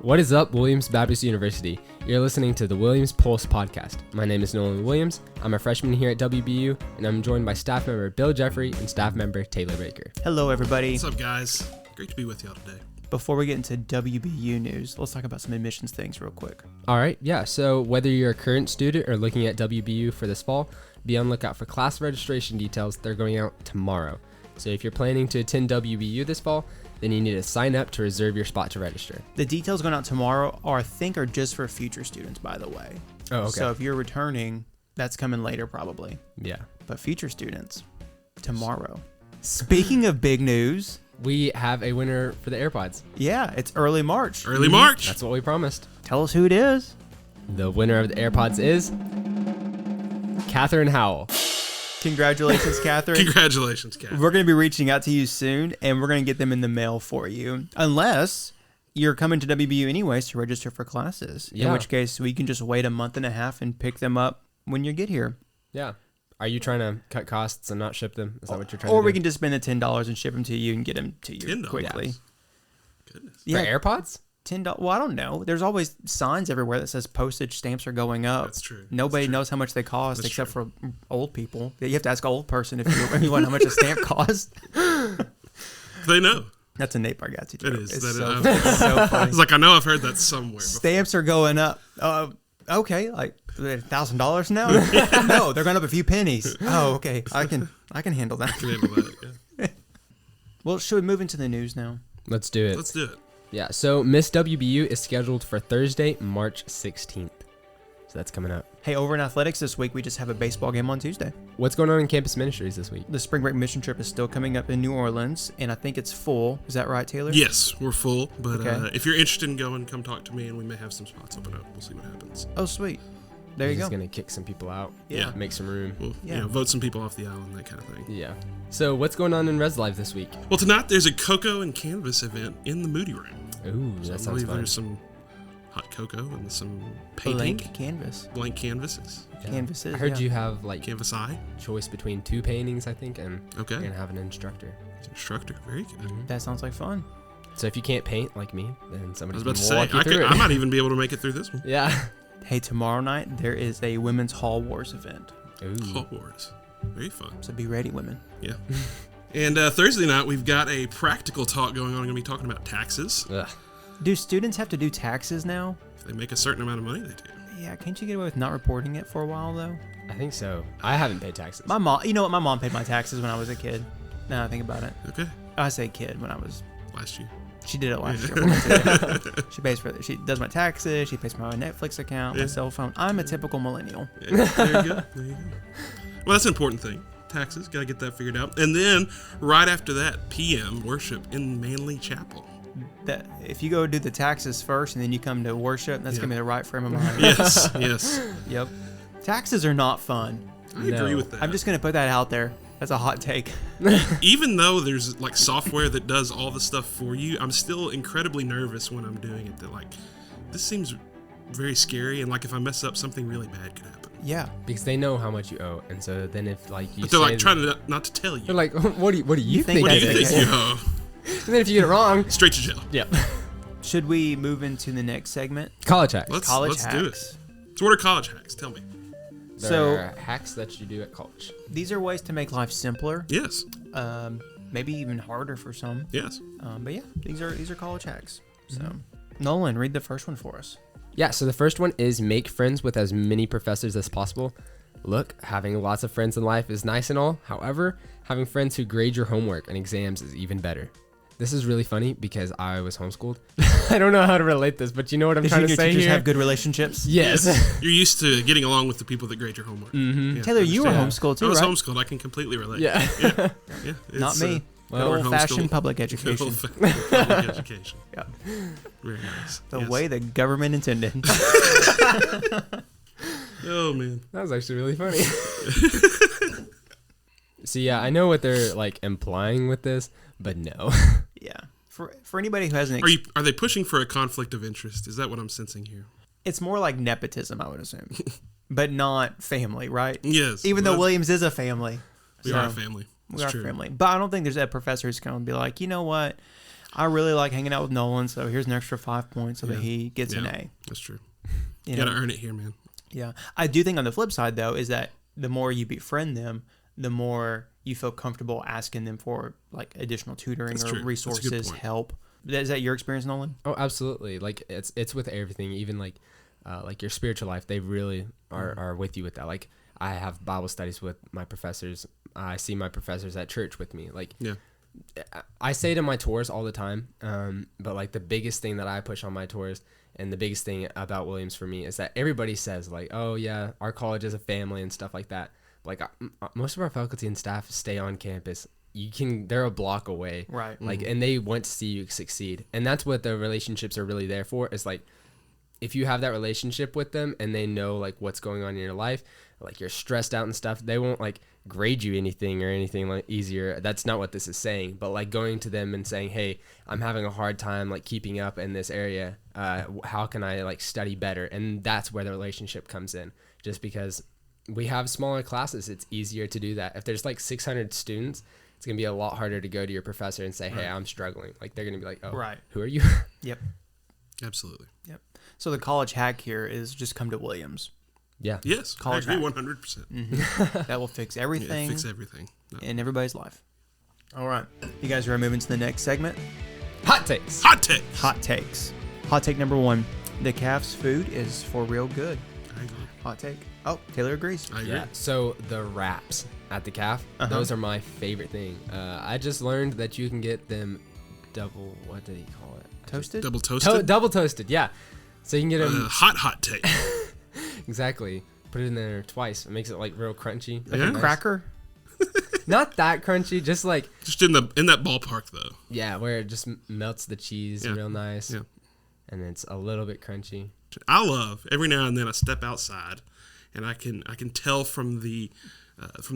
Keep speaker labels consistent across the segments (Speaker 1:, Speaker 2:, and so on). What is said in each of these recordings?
Speaker 1: What is up, Williams Baptist University? You're listening to the Williams Pulse podcast. My name is Nolan Williams. I'm a freshman here at WBU, and I'm joined by staff member Bill Jeffrey and staff member Taylor Baker.
Speaker 2: Hello, everybody.
Speaker 3: What's up, guys? Great to be with y'all today.
Speaker 2: Before we get into WBU news, let's talk about some admissions things real quick.
Speaker 1: All right, yeah. So whether you're a current student or looking at WBU for this fall, be on lookout for class registration details. They're going out tomorrow. So if you're planning to attend WBU this fall, then you need to sign up to reserve your spot to register.
Speaker 2: The details going out tomorrow are just for future students, by the way.
Speaker 1: Oh, okay.
Speaker 2: So if you're returning, that's coming later probably.
Speaker 1: Yeah.
Speaker 2: But future students, tomorrow. Speaking of big news,
Speaker 1: We have a winner for the AirPods.
Speaker 2: yeah, it's early March.
Speaker 3: Early March.
Speaker 1: That's what we promised.
Speaker 2: Tell us who it is.
Speaker 1: The winner of the AirPods is Catherine Howell.
Speaker 2: Congratulations, Catherine.
Speaker 3: Congratulations, Kat.
Speaker 2: We're going to be reaching out to you soon, and we're going to get them in the mail for you. Unless you're coming to WBU anyways to register for classes.
Speaker 1: Yeah.
Speaker 2: In which case, we can just wait a month and a half and pick them up when you get here.
Speaker 1: Yeah. Are you trying to cut costs and not ship them? Is that what you're trying to do?
Speaker 2: Or we can just spend the $10 and ship them to you and get them to you
Speaker 3: $10?
Speaker 2: quickly.
Speaker 3: Goodness.
Speaker 2: Yeah,
Speaker 1: For AirPods?
Speaker 2: $10. Well, I don't know. There's always signs everywhere that says postage stamps are going up.
Speaker 3: That's true.
Speaker 2: Nobody knows how much they cost except for old people. You have to ask an old person if you want how much a stamp costs.
Speaker 3: They know.
Speaker 2: That's a Nate Bargatze joke.
Speaker 3: It is.
Speaker 2: It's
Speaker 3: That
Speaker 2: so,
Speaker 3: is-
Speaker 2: it's so funny.
Speaker 3: It's like, I know I've heard that somewhere before.
Speaker 2: Stamps are going up. Okay, like $1,000 now? No, they're going up a few pennies. Oh, okay. I can handle that.
Speaker 3: Can handle that, yeah.
Speaker 2: Well, should we move into the news now?
Speaker 1: Let's do it.
Speaker 3: Let's do it.
Speaker 1: Yeah, so Miss WBU is scheduled for Thursday, March 16th. So that's coming up.
Speaker 2: Hey, over in athletics this week, we just have a baseball game on Tuesday.
Speaker 1: What's going on in campus ministries this week?
Speaker 2: The spring break mission trip is still coming up in New Orleans, and I think it's full. Is that right, Taylor?
Speaker 3: Yes, we're full, but
Speaker 2: Okay.
Speaker 3: if you're interested in going, come talk to me, and we may have some spots open up. We'll see what happens.
Speaker 2: Oh, sweet. There you
Speaker 1: Just
Speaker 2: go.
Speaker 1: going to kick some people out.
Speaker 2: Yeah.
Speaker 1: Make some room.
Speaker 3: We'll
Speaker 2: Yeah.
Speaker 3: vote some people off the island, that kind of thing.
Speaker 1: Yeah. So what's going on in Res Live this week?
Speaker 3: Well, tonight there's a cocoa and canvas event in the Moody Room.
Speaker 1: Ooh,
Speaker 3: So
Speaker 1: that
Speaker 3: I
Speaker 1: sounds
Speaker 3: believe
Speaker 1: fun.
Speaker 3: there's some hot cocoa and some painting.
Speaker 2: Blank canvas.
Speaker 3: Blank canvases.
Speaker 1: Yeah.
Speaker 2: Canvases.
Speaker 1: I heard
Speaker 2: yeah.
Speaker 1: you have like
Speaker 3: Canvas eye.
Speaker 1: choice between 2 paintings, I think, and
Speaker 3: Okay.
Speaker 1: you're going to have an instructor.
Speaker 3: Instructor. Very good.
Speaker 2: That sounds like fun.
Speaker 1: So if you can't paint like me, then
Speaker 3: I
Speaker 1: somebody
Speaker 3: was
Speaker 1: can
Speaker 3: about to say,
Speaker 1: walk you through it.
Speaker 3: I might even be able to make it through this one.
Speaker 1: Yeah.
Speaker 2: Hey, tomorrow night there is a Women's Hall Wars event.
Speaker 1: Ooh.
Speaker 3: Hot Wars. Very fun.
Speaker 2: So be ready, women.
Speaker 3: Yeah. And Thursday night, we've got a practical talk going on. We're going to be talking about taxes.
Speaker 1: Ugh.
Speaker 2: Do students have to do taxes now?
Speaker 3: If they make a certain amount of money, they do.
Speaker 2: Yeah, can't you get away with not reporting it for a while, though?
Speaker 1: I think so. I haven't paid taxes.
Speaker 2: My mom, you know what? My mom paid my taxes when I was a kid. Now that I think about it.
Speaker 3: Okay.
Speaker 2: I say kid when I was...
Speaker 3: Last year.
Speaker 2: She did it last year. For me too. She pays for it. She does my taxes. She pays for my Netflix account, my
Speaker 3: Yeah.
Speaker 2: cell phone. I'm a typical millennial.
Speaker 3: Yeah, there you go. There you go. Well, that's an important thing. Taxes. Got to get that figured out. And then, right after that, PM worship in Manley Chapel.
Speaker 2: That if you go do the taxes first and then you come to worship, that's
Speaker 3: Yeah.
Speaker 2: gonna be the right frame of mind.
Speaker 3: Yes. Yes.
Speaker 2: Yep. Taxes are not fun.
Speaker 3: I agree
Speaker 1: No.
Speaker 3: with that.
Speaker 2: I'm just gonna put that out there. That's a hot take.
Speaker 3: Even though there's like software that does all the stuff for you, I'm still incredibly nervous when I'm doing it. That like, this seems very scary, and like if I mess up, something really bad could happen.
Speaker 2: Yeah.
Speaker 1: Because they know how much you owe, and so then if like you
Speaker 3: But they're
Speaker 1: say
Speaker 3: like trying to not to tell you.
Speaker 1: they're like, what do you think?
Speaker 2: think
Speaker 3: What do
Speaker 1: I
Speaker 3: you
Speaker 1: did?
Speaker 3: think you owe?
Speaker 1: And then if you get it wrong,
Speaker 3: Straight to jail.
Speaker 1: yep.
Speaker 2: Should we move into the next segment?
Speaker 1: College hacks.
Speaker 2: College
Speaker 3: Let's do it.
Speaker 2: hacks.
Speaker 3: So what are college hacks? Tell me.
Speaker 1: There
Speaker 2: So-
Speaker 1: are hacks that you do at college.
Speaker 2: These are ways to make life simpler.
Speaker 3: Yes.
Speaker 2: Maybe even harder for some.
Speaker 3: Yes.
Speaker 2: But yeah, these are college hacks. So, Nolan, read the first one for us.
Speaker 1: Yeah, so the first one is make friends with as many professors as possible. Look, having lots of friends in life is nice and all. However, having friends who grade your homework and exams is even better. This is really funny because I was homeschooled. I don't know how to relate this, but you know what I'm
Speaker 2: Did
Speaker 1: trying
Speaker 2: you
Speaker 1: to
Speaker 2: and your
Speaker 1: say
Speaker 2: teachers
Speaker 1: here?
Speaker 2: have good relationships?
Speaker 1: Yes.
Speaker 3: You're used to getting along with the people that grade your homework.
Speaker 1: Mm-hmm.
Speaker 3: Yeah,
Speaker 2: Taylor,
Speaker 3: I
Speaker 2: you were
Speaker 3: understand.
Speaker 2: homeschooled too,
Speaker 3: I was
Speaker 2: right?
Speaker 3: homeschooled. I can completely relate.
Speaker 1: Yeah.
Speaker 3: Yeah.
Speaker 2: Not
Speaker 3: It's,
Speaker 2: me.
Speaker 3: good
Speaker 2: Good
Speaker 3: old
Speaker 2: old-fashioned
Speaker 3: homeschool.
Speaker 2: public
Speaker 3: Good
Speaker 2: education.
Speaker 3: old public education.
Speaker 2: Yeah.
Speaker 3: Very nice.
Speaker 2: The
Speaker 3: Yes.
Speaker 2: way the government intended.
Speaker 3: Oh man.
Speaker 1: That was actually really funny. So yeah, I know what they're like implying with this, but no.
Speaker 2: Yeah. For anybody who hasn't,
Speaker 3: Are they pushing for a conflict of interest? Is that what I'm sensing here?
Speaker 2: it's more like nepotism, I would assume, but not family, right?
Speaker 3: Yes.
Speaker 2: Even though
Speaker 3: Well,
Speaker 2: Williams is a family,
Speaker 3: we
Speaker 2: so
Speaker 3: are a family.
Speaker 2: we
Speaker 3: It's
Speaker 2: are
Speaker 3: true.
Speaker 2: family. But I don't think there's a professor who's going to be like, you know what? I really like hanging out with Nolan, so here's an extra 5 points so that
Speaker 3: Yeah.
Speaker 2: he gets an
Speaker 3: Yeah.
Speaker 2: A.
Speaker 3: That's true.
Speaker 2: You
Speaker 3: You got
Speaker 2: know?
Speaker 3: to earn it here, man.
Speaker 2: Yeah. I do think on the flip side, though, is that the more you befriend them, the more you feel comfortable asking them for like additional tutoring
Speaker 3: That's
Speaker 2: or
Speaker 3: true. That's a good
Speaker 2: resources,
Speaker 3: point.
Speaker 2: help. Is that your experience, Nolan?
Speaker 1: Oh, absolutely. Like it's with everything, even like your spiritual life. They really are with you with that. Like I have Bible studies with my professors. I see my professors at church with me. Like
Speaker 3: Yeah.
Speaker 1: I say to my tours all the time, but like the biggest thing that I push on my tours and the biggest thing about Williams for me is that everybody says like, oh yeah, our college is a family and stuff like that. Like most of our faculty and staff stay on campus. They're a block away.
Speaker 2: Right.
Speaker 1: Like, and they want to see you succeed. And that's what the relationships are really there for, is like, if you have that relationship with them and they know like what's going on in your life, like you're stressed out and stuff, they won't like grade you anything or anything like easier. That's not what this is saying, but like going to them and saying, hey, I'm having a hard time like keeping up in this area. How can I like study better? And that's where the relationship comes in. Just because we have smaller classes, it's easier to do that. If there's like 600 students, it's going to be a lot harder to go to your professor and say, hey, I'm struggling. Like they're going to be like, oh,
Speaker 2: Right.
Speaker 1: Who are you?
Speaker 2: Yep.
Speaker 3: Absolutely.
Speaker 2: Yep. So the college hack here is just come to Williams.
Speaker 1: Yeah.
Speaker 3: Yes.
Speaker 2: College
Speaker 3: I agree
Speaker 2: hack.
Speaker 3: 100%.
Speaker 2: That will fix
Speaker 3: Yeah,
Speaker 2: everything
Speaker 3: fix everything. No.
Speaker 2: in everybody's life. All right. You guys are moving to the next segment.
Speaker 1: Hot takes.
Speaker 3: Hot take.
Speaker 2: Hot takes. Hot take number 1. The calf's food is for real good.
Speaker 3: I agree.
Speaker 2: Hot take. Oh, Taylor agrees.
Speaker 3: I agree.
Speaker 1: Yeah. So the wraps at the calf, those are my favorite thing. I just learned that you can get them double, what did he call it?
Speaker 2: Toasted?
Speaker 3: Double toasted.
Speaker 1: Double toasted, yeah. So you can get them,
Speaker 3: Hot take.
Speaker 1: exactly. Put it in there twice. It makes it like real crunchy.
Speaker 2: Like
Speaker 3: Yeah.
Speaker 2: a cracker?
Speaker 1: Not that crunchy, just like,
Speaker 3: Just in that ballpark though.
Speaker 1: yeah, where it just melts the cheese
Speaker 3: Yeah.
Speaker 1: real nice.
Speaker 3: Yeah.
Speaker 1: And it's a little bit crunchy.
Speaker 3: I love every now and then I step outside, and I can tell from the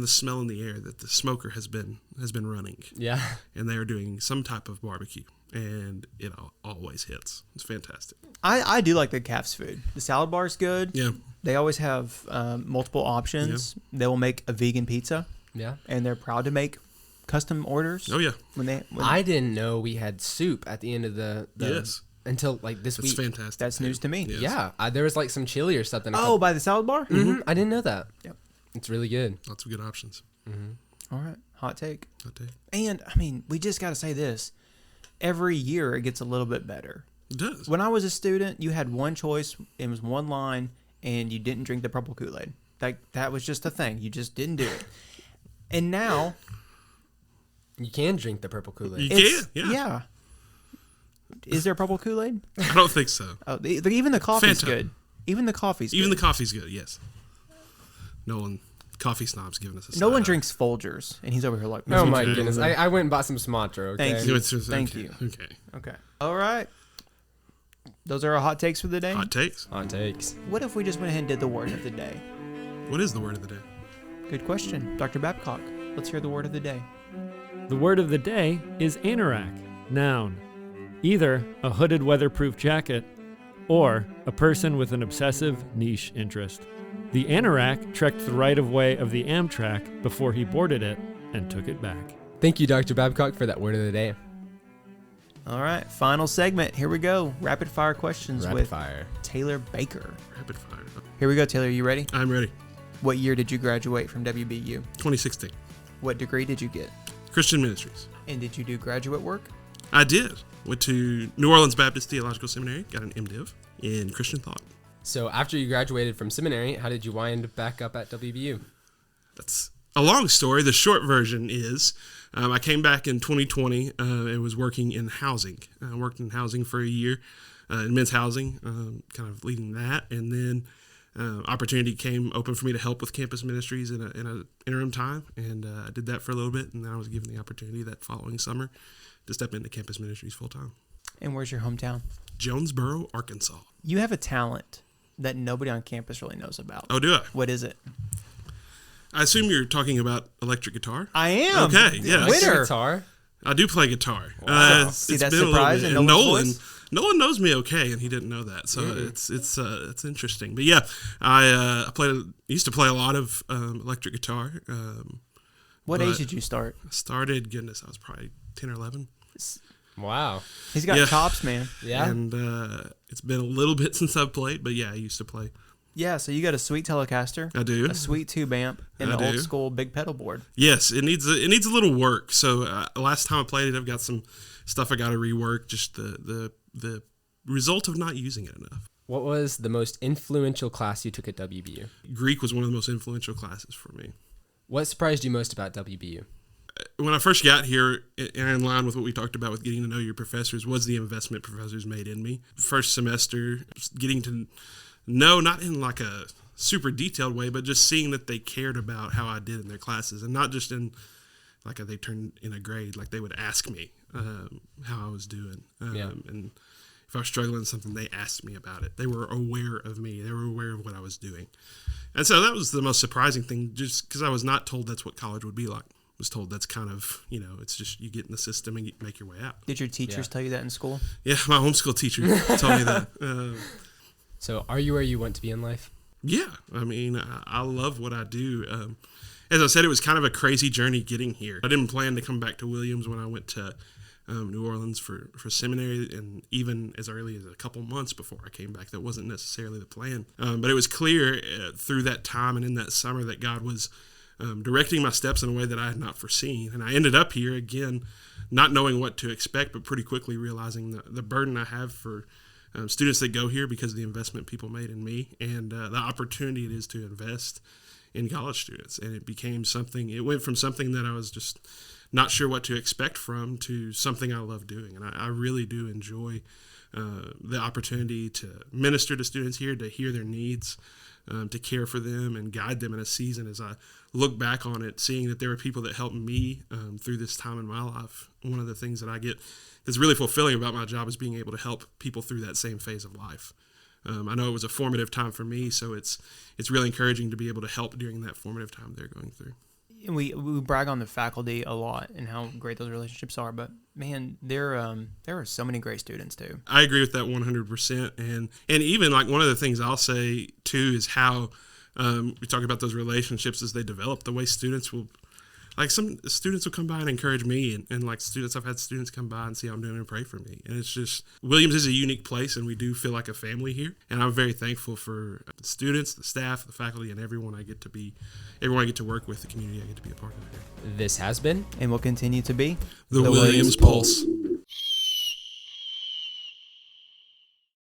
Speaker 3: smell in the air that the smoker has been running,
Speaker 1: Yeah.
Speaker 3: and they are doing some type of barbecue, and it always hits. It's fantastic.
Speaker 2: I do like the calf's food. The salad bar is good.
Speaker 3: Yeah.
Speaker 2: They always have multiple options. They will make a vegan pizza,
Speaker 1: Yeah.
Speaker 2: and they're proud to make custom orders.
Speaker 3: Oh yeah.
Speaker 2: When
Speaker 1: I didn't know we had soup at the end of the
Speaker 3: Yes.
Speaker 1: until like this
Speaker 3: It's
Speaker 1: week.
Speaker 3: fantastic.
Speaker 2: That's news to me.
Speaker 3: Yes.
Speaker 1: Yeah, there was like some chili or something.
Speaker 2: Oh, by the salad bar?
Speaker 1: I didn't know that.
Speaker 2: Yep.
Speaker 1: It's really good.
Speaker 3: Lots of good options.
Speaker 2: All right. Hot take.
Speaker 3: Hot take.
Speaker 2: And, I mean, we just got to say this. Every year it gets a little bit better.
Speaker 3: It does.
Speaker 2: When I was a student, you had one choice. It was one line, and you didn't drink the purple Kool-Aid. That was just a thing. You just didn't do it. And now...
Speaker 1: You can drink the purple Kool-Aid.
Speaker 3: You
Speaker 2: it's-
Speaker 3: can. Yeah.
Speaker 2: Is there purple Kool-Aid?
Speaker 3: I don't think so.
Speaker 2: Oh, even the coffee's
Speaker 3: Fanta.
Speaker 2: good. Even the coffee's
Speaker 3: Even
Speaker 2: good.
Speaker 3: the coffee's good. Yes. Nolan, coffee snob's giving us a
Speaker 2: No one
Speaker 3: side eye.
Speaker 2: drinks Folgers, and he's over here like,
Speaker 1: Oh my
Speaker 3: Okay.
Speaker 1: goodness! I went and bought some cilantro. Okay.
Speaker 2: Thank you.
Speaker 3: Thank
Speaker 2: you.
Speaker 3: Okay.
Speaker 2: Okay. All right. Those are our hot takes for the day.
Speaker 3: Hot takes.
Speaker 1: Hot takes.
Speaker 2: What if we just went ahead and did the word of the day?
Speaker 3: What is the word of the day?
Speaker 2: Good question. Dr. Babcock, let's hear the word of the day.
Speaker 4: The word of the day is anorak, noun. Either a hooded weatherproof jacket or a person with an obsessive niche interest. The anorak trekked the right of way of the Amtrak before he boarded it and took it back.
Speaker 1: Thank you, Dr. Babcock, for that word of the day.
Speaker 2: All right. Final segment. Here we go. Rapid fire questions
Speaker 1: Rapid
Speaker 2: with
Speaker 1: fire.
Speaker 2: Taylor Baker.
Speaker 3: Rapid fire.
Speaker 2: Here we go, Taylor. You ready?
Speaker 3: I'm ready.
Speaker 2: What year did you graduate from WBU?
Speaker 3: 2016.
Speaker 2: What degree did you get?
Speaker 3: Christian Ministries.
Speaker 2: And did you do graduate work?
Speaker 3: I did. Went to New Orleans Baptist Theological Seminary. Got an MDiv in Christian thought.
Speaker 1: So after you graduated from seminary, how did you wind back up at WBU?
Speaker 3: That's a long story. The short version is I came back in 2020 and was working in housing. I worked in housing for a year, in men's housing, kind of leading that. And then opportunity came open for me to help with campus ministries in an interim time. And I did that for a little bit. And then I was given the opportunity that following summer to step into campus ministries full time.
Speaker 2: And where's your hometown?
Speaker 3: Jonesboro, Arkansas.
Speaker 2: You have a talent that nobody on campus really knows about.
Speaker 3: Oh, do I?
Speaker 2: What is it?
Speaker 3: I assume you're talking about electric guitar.
Speaker 2: I am.
Speaker 3: Okay, yeah.
Speaker 2: Winner.
Speaker 1: Guitar.
Speaker 3: I do play guitar.
Speaker 2: Wow. See that
Speaker 3: been a little
Speaker 2: surprise
Speaker 3: bit.
Speaker 2: in
Speaker 3: And
Speaker 2: Nolan's
Speaker 3: Nolan knows me okay, and he didn't know that, so it's interesting. But yeah, I used to play a lot of electric guitar.
Speaker 2: What
Speaker 3: But-
Speaker 2: age did you start?
Speaker 3: Started, goodness, I was probably 10 or 11.
Speaker 1: Wow.
Speaker 2: He's got
Speaker 3: Yeah.
Speaker 2: chops, man.
Speaker 1: Yeah.
Speaker 3: And it's been a little bit since I've played, but yeah, I used to play.
Speaker 2: Yeah, so you got a sweet Telecaster,
Speaker 3: I do.
Speaker 2: a sweet tube amp, and
Speaker 3: I
Speaker 2: an
Speaker 3: do.
Speaker 2: old school big pedal board.
Speaker 3: Yes, it needs a little work. So last time I played it, I've got some stuff I got to rework. Just the result of not using it enough.
Speaker 1: What was the most influential class you took at WBU?
Speaker 3: Greek was one of the most influential classes for me.
Speaker 1: What surprised you most about WBU?
Speaker 3: When I first got here, and in line with what we talked about with getting to know your professors, was the investment professors made in me. First semester, getting to know, not in like a super detailed way, but just seeing that they cared about how I did in their classes, and not just in like they turned in a grade. Like they would ask me how I was doing, and if I was struggling with something, they asked me about it. They were aware of me. They were aware of what I was doing, and so that was the most surprising thing. Just because I was not told that's what college would be like. I was told that's kind of, it's just you get in the system and you make your way out.
Speaker 2: Did your teachers tell you that in school?
Speaker 3: Yeah, my homeschool teacher told me that.
Speaker 1: So are you where you want to be in life?
Speaker 3: Yeah, I mean, I love what I do. As I said, it was kind of a crazy journey getting here. I didn't plan to come back to Williams when I went to New Orleans for seminary, and even as early as a couple months before I came back, that wasn't necessarily the plan. But it was clear through that time and in that summer that God was directing my steps in a way that I had not foreseen. And I ended up here, again, not knowing what to expect, but pretty quickly realizing the burden I have for students that go here because of the investment people made in me, and the opportunity it is to invest in college students. And it went from something that I was just not sure what to expect from to something I love doing. And I really do enjoy the opportunity to minister to students here, to hear their needs, to care for them and guide them in a season. As I look back on it, seeing that there were people that helped me through this time in my life, one of the things that I get that's really fulfilling about my job is being able to help people through that same phase of life. I know it was a formative time for me, so it's really encouraging to be able to help during that formative time they're going through.
Speaker 2: And we brag on the faculty a lot and how great those relationships are, but man, there are so many great students too.
Speaker 3: I agree with that 100%. And even like one of the things I'll say too is how we talk about those relationships as they develop, the way students will, like some students will come by and encourage me, and like I've had students come by and see how I'm doing and pray for me. And it's just, Williams is a unique place, and we do feel like a family here. And I'm very thankful for the students, the staff, the faculty, and everyone I get to work with, the community I get to be a part of here.
Speaker 1: This has been
Speaker 2: And will continue to be
Speaker 3: The Williams Pulse.